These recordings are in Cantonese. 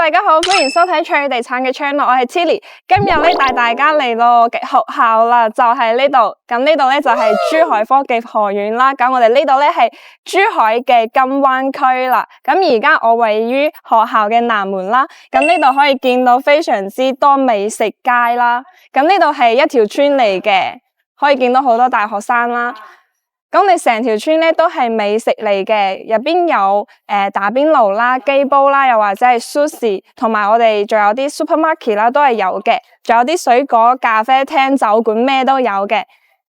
大家好，歡迎收睇翠地產嘅 channel， 我係 Tilly， 今日咧帶大家嚟到我嘅學校啦，就係呢度。咁呢度咧就係珠海科技學院啦。咁我哋呢度咧係珠海嘅金灣區啦。咁而家我位於學校嘅南門啦。咁呢度可以見到非常之多美食街啦。咁呢度係一條村嚟嘅，可以見到好多大學生啦。咁我哋成條村咧都係美食嚟嘅，入邊有打邊爐啦、雞煲啦，又或者係 sushi， 同埋我哋仲有啲 supermarket 啦，都係有嘅。仲有啲水果、咖啡廳、酒館咩都有嘅。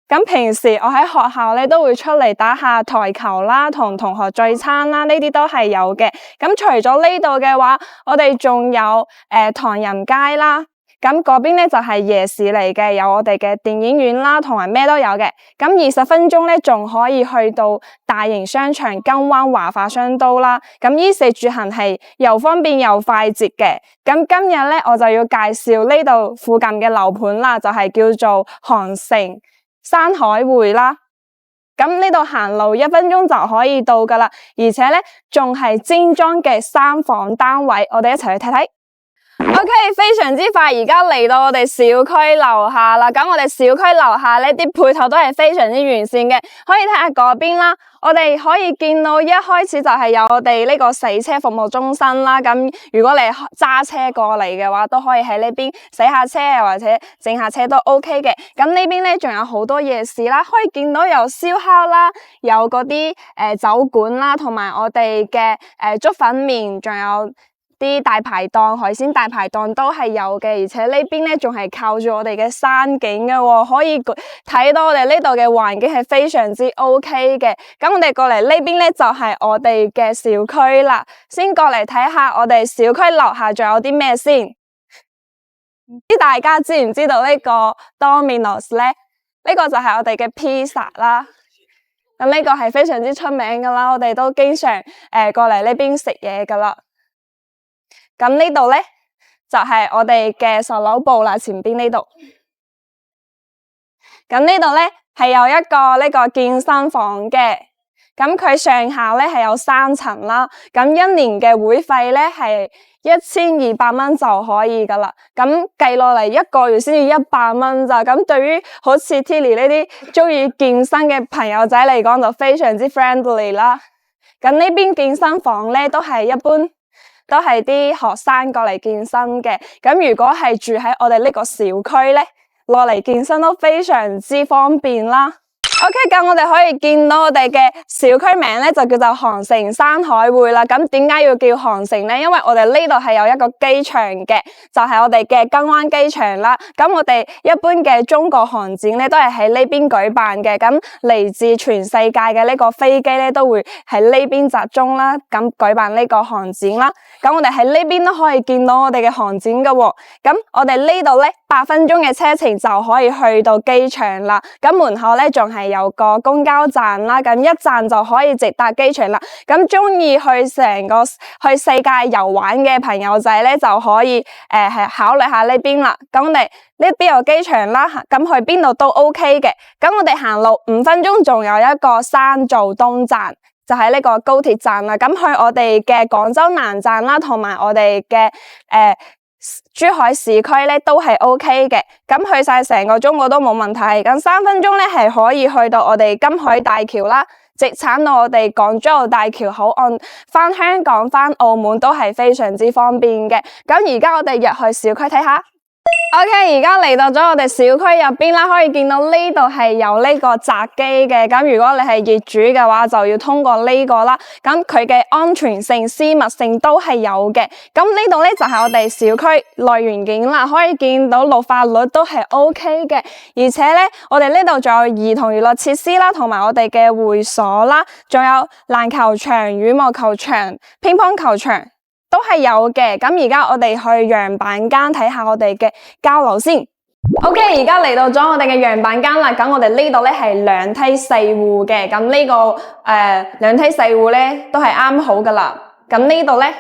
咁平時我喺學校咧都會出嚟打下台球啦，同同學聚餐啦，呢啲都係有嘅。咁除咗呢度嘅話，我哋仲有唐人街啦。咁嗰邊咧就係夜市嚟嘅，有我哋嘅電影院啦，同埋咩都有嘅。咁20分鐘咧，仲可以去到大型商場金灣華發商都啦。咁衣食住行係又方便又快捷嘅。咁今日咧，我就要介紹呢度附近嘅樓盤啦，就係叫做航城山海匯啦。咁呢度行路1分鐘就可以到噶啦，而且咧仲係精裝嘅3房單位，我哋一齊去睇睇。OK， 非常之快，而家嚟到我哋小區樓下啦。咁我哋小區樓下呢啲配套都係非常之完善嘅，可以睇下嗰邊啦。我哋可以見到一開始就係有我哋呢個洗車服務中心啦。咁如果你揸車過嚟嘅話，都可以喺呢邊洗下車，又或者整下車都 OK 嘅。咁呢邊咧仲有好多夜市啦，可以見到有燒烤啦，有嗰啲酒館啦，同埋我哋嘅粥粉麵，仲有啲大排檔、海鮮大排檔都係有嘅，而且呢邊咧仲係靠住我哋嘅山景嘅，可以睇到我哋呢度嘅環境係非常之 OK 嘅。咁我哋過嚟呢邊咧就係我哋嘅小區啦，先過嚟睇下我哋小區樓下仲有啲咩先。唔知大家知唔知道呢個 Domino's 咧？呢個就係我哋嘅 pizza 啦。咁呢個係非常之出名噶啦，我哋都經常過嚟呢邊食嘢噶啦。咁呢度咧就係我哋嘅售樓部啦，前邊呢度。咁呢度咧係有一個呢個健身房嘅，咁佢上下咧係有3層啦。咁1年嘅會費咧係1200蚊就可以噶啦。咁計落嚟1個月先至100蚊咋。咁對於好似 Tilly 呢啲中意健身嘅朋友仔嚟講就非常之 friendly 啦。咁呢邊健身房咧都係一般。都係啲學生過嚟健身嘅，咁如果係住喺我哋呢個小區咧，落嚟健身都非常之方便啦。OK， 咁我哋可以見到我哋嘅小區名咧就叫做航城山海匯啦。咁點解要叫航城咧？因為我哋呢度係有一個機場嘅，就係我哋嘅金灣機場啦。咁我哋一般嘅中國航展咧都係喺呢邊舉辦嘅。咁嚟自全世界嘅呢個飛機咧都會喺呢邊集中啦，咁舉辦呢個航展啦。咁我哋喺呢邊都可以見到我哋嘅航展噶。咁我哋呢度咧8分鐘嘅車程就可以去到機場啦。咁門口咧仲係有個公交站啦，咁一站就可以直達機場啦。咁中意去去世界遊玩嘅朋友仔咧，就可以係考慮下呢邊啦。咁我哋呢邊有機場啦，咁去邊度都 OK 嘅。咁我哋行路5分鐘，仲有一個山造東站，就係呢個高鐵站啦。咁去我哋嘅廣州南站啦，同埋我哋嘅珠海市區咧都係 OK 嘅，咁去晒成個中國都冇問題。咁3分鐘咧係可以去到我哋金海大橋啦，直產到我哋港珠澳大橋口岸，翻香港、翻澳門都係非常之方便嘅。咁而家我哋入去小區睇下。OK， 而家嚟到咗我哋小區入邊啦，可以見到呢度係有呢個閘機嘅。咁如果你係業主嘅話，就要通過呢個啦。咁佢嘅安全性、私密性都係有嘅。咁呢度咧就係我哋小區內環境啦，可以見到綠化率都係 OK 嘅。而且咧，我哋呢度仲有兒童娛樂設施啦，同埋我哋嘅會所啦，仲有籃球場、羽毛球場、乒乓球場。都係有嘅。咁而家我哋去樣板間睇下我哋嘅交樓先。OK， 而家嚟到咗我哋嘅樣板間啦。咁我哋呢度咧係2梯4戶嘅。咁呢個2梯4戶咧都係啱好噶啦。咁呢度咧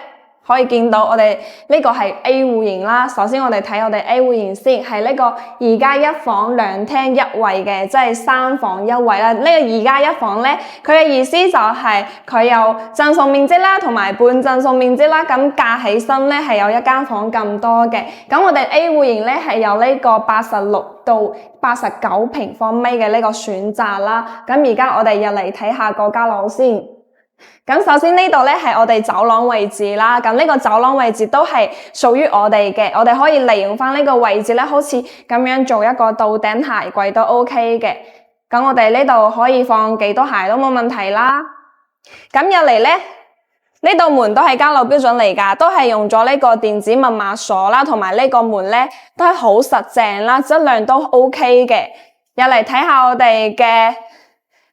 可以見到我哋呢個係 A 戶型啦。首先我哋睇我哋 A 戶型先，係呢個2+1房2廳1衛嘅，即係3房1衛啦。呢個2+1房咧，佢嘅意思就係佢有贈送面積啦，同埋半贈送面積啦。咁加起身咧係有一間房咁多嘅。咁我哋 A 戶型咧係有呢個86到89平方米嘅呢個選擇啦。咁而家我哋入嚟睇下個家樓先。咁首先呢度咧係我哋走廊位置啦，咁呢個走廊位置都係屬於我哋嘅，我哋可以利用翻呢個位置咧，好似咁樣做一個到頂鞋櫃都 OK 嘅。咁我哋呢度可以放幾多鞋都冇問題啦。咁入嚟咧，呢道門都係交樓標準嚟㗎，都係用咗呢個電子密碼鎖啦，同埋呢個門咧都係好實淨啦，質量都 OK 嘅。入嚟睇下我哋嘅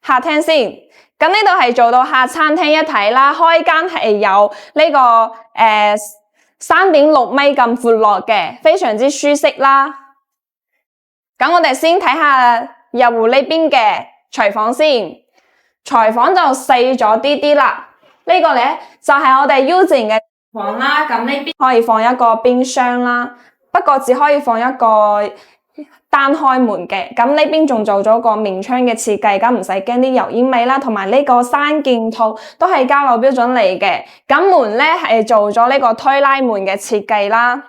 客廳先。咁呢度係做到客餐廳一體啦，開間係有呢個3.6米咁闊落嘅，非常之舒適啦。咁我哋先睇下入戶呢邊嘅廚房先，廚房就細咗啲啦。呢個咧就係我哋 U 字型嘅房啦。咁呢邊可以放一個冰箱啦，不過只可以放一個單開門嘅。咁呢邊仲做咗個面窗嘅設計，咁唔使驚啲油煙味啦，同埋呢個3件套都係交樓標準嚟嘅。咁門咧係做咗呢個推拉門嘅設計啦。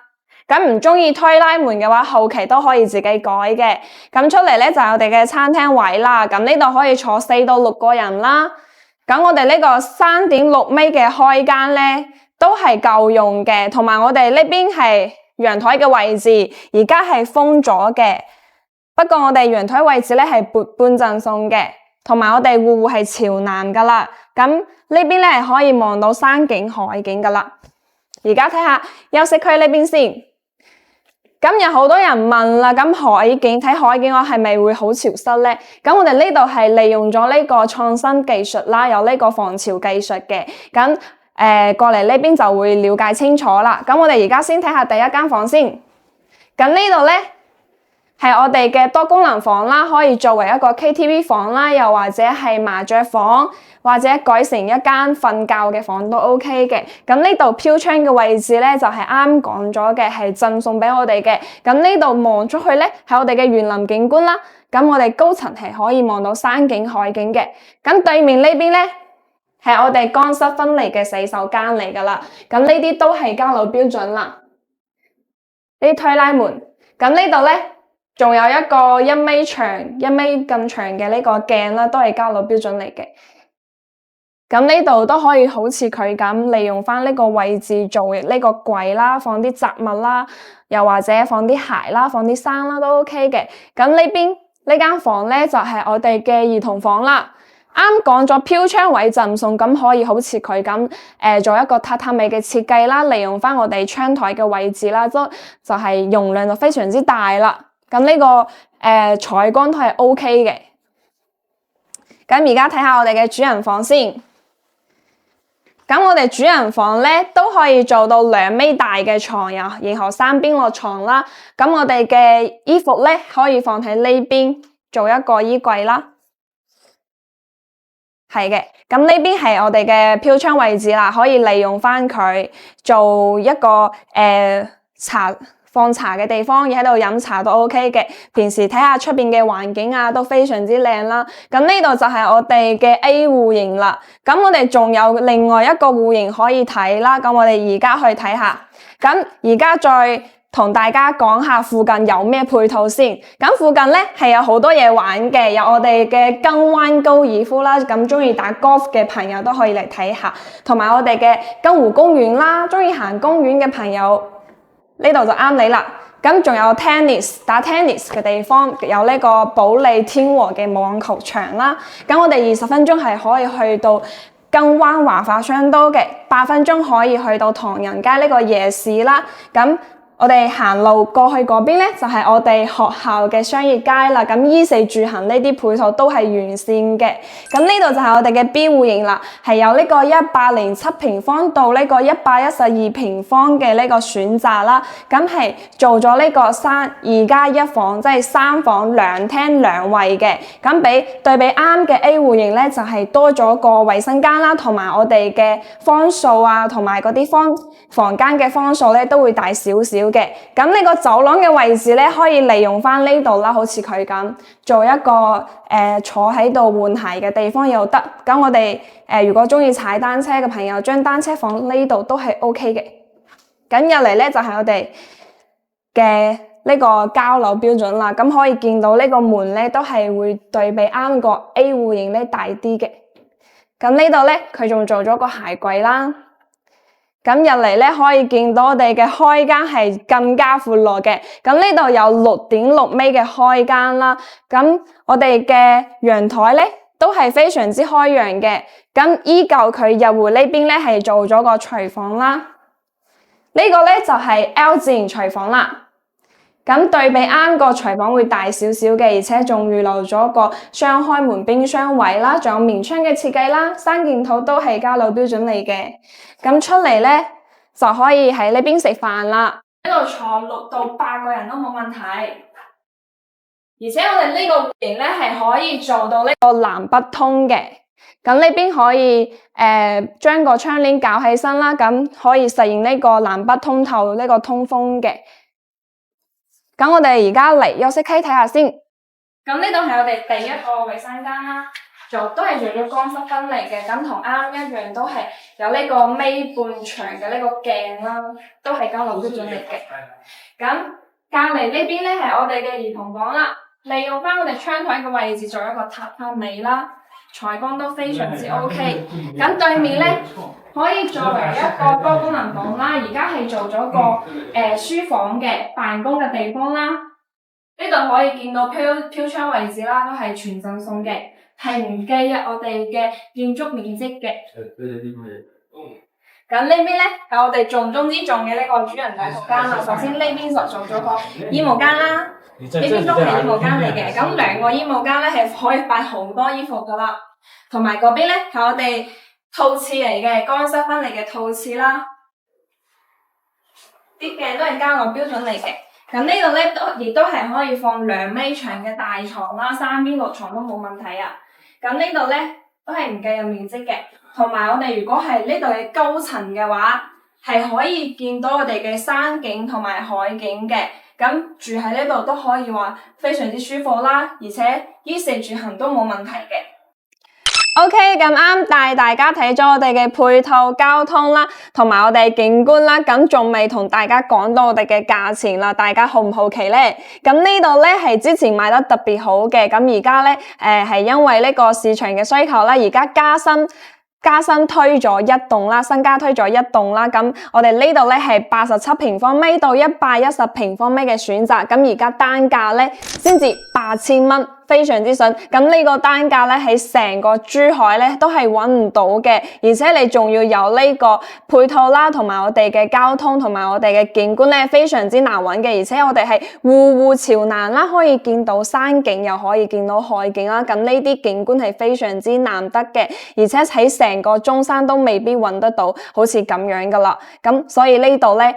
咁唔中意推拉門嘅話，後期都可以自己改嘅。咁出嚟咧就係我哋嘅餐廳位啦。咁呢度可以坐4到6個人啦。咁我哋呢個3.6米嘅開間咧都係夠用嘅，同埋我哋呢邊係陽台嘅位置，而家係封咗嘅。不過我哋陽台位置咧係半贈送嘅，同埋我哋戶係朝南噶啦。咁呢邊咧係可以望到山景海景噶啦。而家睇下休息區呢邊先。咁有好多人問啦，咁睇海景我係咪會好潮濕咧？咁我哋呢度係利用咗呢個創新技術啦，有呢個防潮技術嘅。咁過嚟呢邊就會了解清楚啦。咁我哋而家先睇下第一間房先。咁呢度咧係我哋嘅多功能房啦，可以作為一個 KTV 房啦，又或者係麻雀房，或者改成一間瞓覺嘅房都 OK 嘅。咁呢度飄窗嘅位置咧就係啱講咗嘅，係贈送俾我哋嘅。咁呢度望出去咧係我哋嘅園林景觀啦。咁我哋高層係可以望到山景海景嘅。咁對面呢邊咧係我哋乾濕分離嘅洗手間嚟噶啦。咁呢啲都係交樓標準啦。呢啲推拉門，咁呢度咧仲有一個1米長、1米咁長嘅呢個鏡啦，都係交樓標準嚟嘅。咁呢度都可以好似佢咁利用翻呢個位置做呢個櫃啦，放啲雜物啦，又或者放啲鞋啦、放啲衫啦都 OK 嘅。咁呢邊呢間房咧就係我哋嘅兒童房啦。啱講咗飄窗位贈送，咁可以好似佢咁做一個榻榻米嘅設計啦，利用翻我哋窗台嘅位置啦，就係容量就非常之大啦。咁呢個採光都係 OK 嘅。咁而家睇下我哋嘅主人房先。咁我哋主人房咧都可以做到2米大嘅床，然後3邊落床啦。咁我哋嘅衣服咧可以放喺呢邊做一個衣櫃啦。係嘅，咁呢邊係我哋嘅飄窗位置啦，可以利用翻佢做一個放茶嘅地方，而喺度飲茶都 OK 嘅。平時睇下出邊嘅環境啊，都非常之靚啦。咁呢度就係我哋嘅 A 戶型啦。咁我哋仲有另外一個戶型可以睇啦。咁我哋而家去睇下。咁而家再同大家講下附近有咩配套先。咁附近咧係有好多嘢玩嘅，有我哋嘅金灣高爾夫啦，咁中意打 golf 嘅朋友都可以嚟睇下。同埋我哋嘅金湖公園啦，中意行公園嘅朋友，呢度就啱你啦。咁仲有 打 tennis 嘅地方，有呢個保利天和嘅網球場啦。咁我哋20分鐘係可以去到金灣華發商都嘅，8分鐘可以去到唐人街呢個夜市啦。咁我哋行路過去嗰邊咧，就係我哋學校嘅商業街啦。咁衣食住行呢啲配套都係完善嘅。咁呢度就係我哋嘅標戶型啦，係有呢個107平方到呢個112平方嘅呢個選擇啦。咁係做咗呢個2+1房，即係3房2廳2衛嘅。咁對比啱嘅 A 戶型咧，就係多咗個衛生間啦，同埋我哋嘅方數啊，同埋嗰啲房間嘅方數咧都會大少少嘅。咁呢個走廊嘅位置咧，可以利用翻呢度啦，好似佢咁做一個坐喺度換鞋嘅地方又得。咁我哋如果中意踩單車嘅朋友，將單車放呢度都係 OK 嘅。咁入嚟咧就係我哋嘅呢個交樓標準啦。咁可以見到呢個門咧都係會對比啱個 A 戶型咧大啲嘅。咁呢度咧佢仲做咗個鞋櫃啦。咁入嚟咧可以見到我哋嘅開間係更加闊落嘅。咁呢度有6.6米嘅開間啦。咁我哋嘅陽台咧都係非常之開揚嘅。咁依舊佢入戶呢邊咧係做咗個廚房啦。呢個咧就係 L 字型廚房啦。咁對比啱個廚房會大少少嘅，而且仲預留咗個雙開門冰箱位啦，仲有面窗嘅設計啦，三件套都係交樓標準嚟嘅。咁出嚟咧就可以喺呢邊食飯啦，呢度坐6到8個人都冇問題。而且我哋呢個戶型咧係可以做到呢個南北通嘅。咁呢邊可以將個窗簾搞起身啦，咁可以實現呢個南北通透呢個通風嘅。咁我哋而家嚟休息區睇下先。咁呢度係我哋第一個衛生間啦，都係做咗乾濕分離嘅。咁同啱一樣，都係有呢個尾半長嘅呢個鏡啦，都係交樓標準嚟嘅。咁隔籬呢邊咧係我哋嘅兒童房啦，利用翻我哋窗台嘅位置做一個榻榻米啦，採光都非常之 OK。咁對面咧可以作為一個多功能房啦，而家係做咗個書房嘅辦公嘅地方啦。呢度可以見到飄窗位置啦，都係全贈送嘅，係唔計入我哋嘅建築面積嘅。咁呢邊咧係我哋重中之重嘅呢個主人大房間啦。首先呢邊就做咗個衣帽間啦，呢邊都係衣帽間嚟嘅。咁2個衣帽間咧係可以擺好多衣服噶啦，同埋嗰邊咧係我哋套廁嚟嘅，乾濕分離嘅套廁啦，啲鏡都係交樓標準嚟嘅。咁呢度咧亦都係可以放2米長嘅大床啦，3邊落床都冇問題啊。咁呢度咧都係唔計入面積嘅，同埋我哋如果係呢度嘅高層嘅話，係可以見到我哋嘅山景同埋海景嘅。咁住喺呢度都可以話非常之舒服啦，而且衣食住行都冇問題嘅。OK， 咁啱帶大家睇咗我哋嘅配套交通啦，同埋我哋景觀啦，咁仲未同大家講到我哋嘅價錢啦，大家好唔好奇咧？咁呢度咧係之前賣得特別好嘅，咁而家咧係因為呢個市場嘅需求啦，而家加新推咗一棟啦，新加推咗一棟啦，咁我哋呢度咧係87平方米到110平方米嘅選擇，咁而家單價咧先至8000蚊。非常之筍，咁呢個單價咧喺成個珠海咧都係揾唔到嘅，而且你仲要有呢個配套啦，同埋我哋嘅交通同埋我哋嘅景觀咧非常之難揾嘅，而且我哋係戶戶朝南啦，可以見到山景又可以見到海景啦，咁呢啲景觀係非常之難得嘅，而且喺成個中山都未必揾得到好似咁樣噶啦，咁所以呢度咧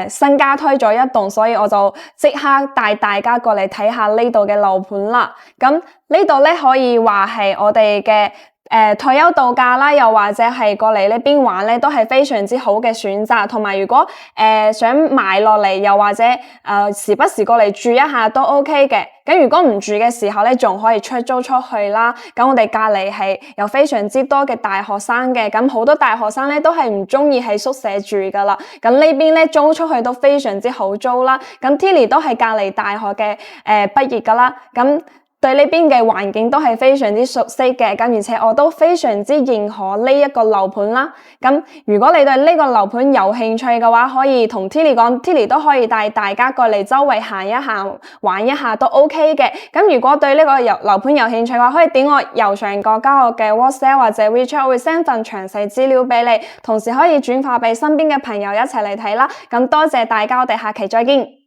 新加推咗一棟，所以我就即刻帶大家過嚟睇下呢度嘅樓盤啦。咁呢度咧可以話係我哋嘅退休度假啦，又或者係過嚟呢邊玩咧，都係非常之好嘅選擇。同埋如果想買落嚟，又或者時不時過嚟住一下都 OK 嘅。咁如果唔住嘅時候咧，仲可以出租出去啦。咁我哋隔籬係有非常之多嘅大學生嘅，咁好多大學生咧都係唔中意喺宿舍住噶啦。咁呢邊咧租出去都非常之好租啦。咁 Tilly 都係隔籬大學嘅畢業噶啦。咁對呢邊嘅環境都係非常之熟悉嘅，咁而且我都非常之認可呢一個樓盤啦。咁如果你對呢個樓盤有興趣嘅話，可以同 Tilly 講，Tilly 都可以帶大家過嚟周圍行一行、玩一下都 OK 嘅。咁如果對呢個樓盤有興趣嘅話，可以點我右上角加我嘅 WhatsApp 或者 WeChat，我會 send 份詳細資料俾你，同時可以轉發俾身邊嘅朋友一齊嚟睇啦。咁多謝大家，我哋下期再見。